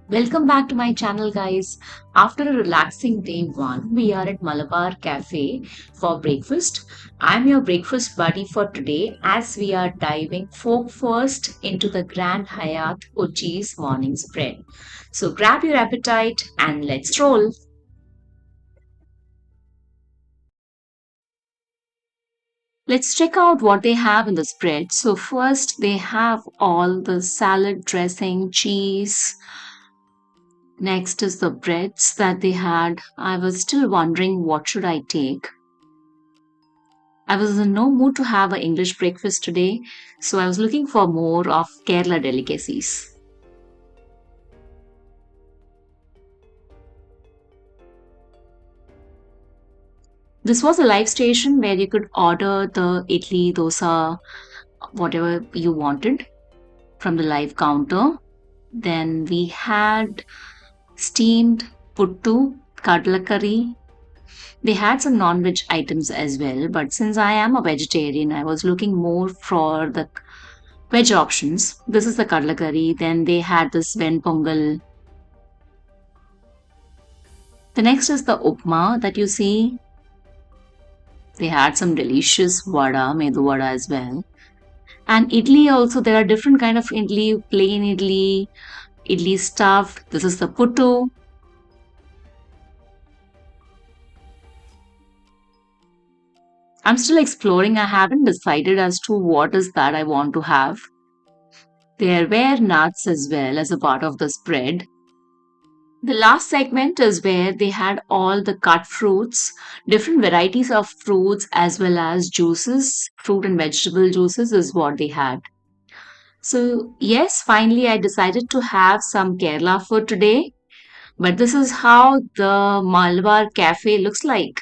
Welcome back to my channel, guys. After a relaxing day one, we are at Malabar Cafe for breakfast. I'm your breakfast buddy for today as we are diving first into the Grand Hyatt Kochi's morning spread. So grab your appetite and let's roll. Let's check out what they have in the spread. So first they have all the salad dressing, cheese. Next is the breads that they had. I was still wondering what should I take. I was in no mood to have an English breakfast today, so I was looking for more of Kerala delicacies. This was a live station where you could order the idli, dosa, whatever you wanted from the live counter. Then we had steamed puttu, kadla curry. They had some non-veg items as well, but since I am a vegetarian, I was looking more for the veg options. This is the kadla curry. Then they had this ven pongal. The next is the upma that you see. They had some delicious vada, medu vada as well. And idli also, there are different kind of idli, plain idli, idli stuffed. This is the puttu. I'm still exploring. I haven't decided as to what is that I want to have. There were nuts as well as a part of the spread. The last segment is where they had all the cut fruits, different varieties of fruits as well as juices, fruit and vegetable juices is what they had. So, yes, finally I decided to have some Kerala food today, but this is how the Malabar cafe looks like.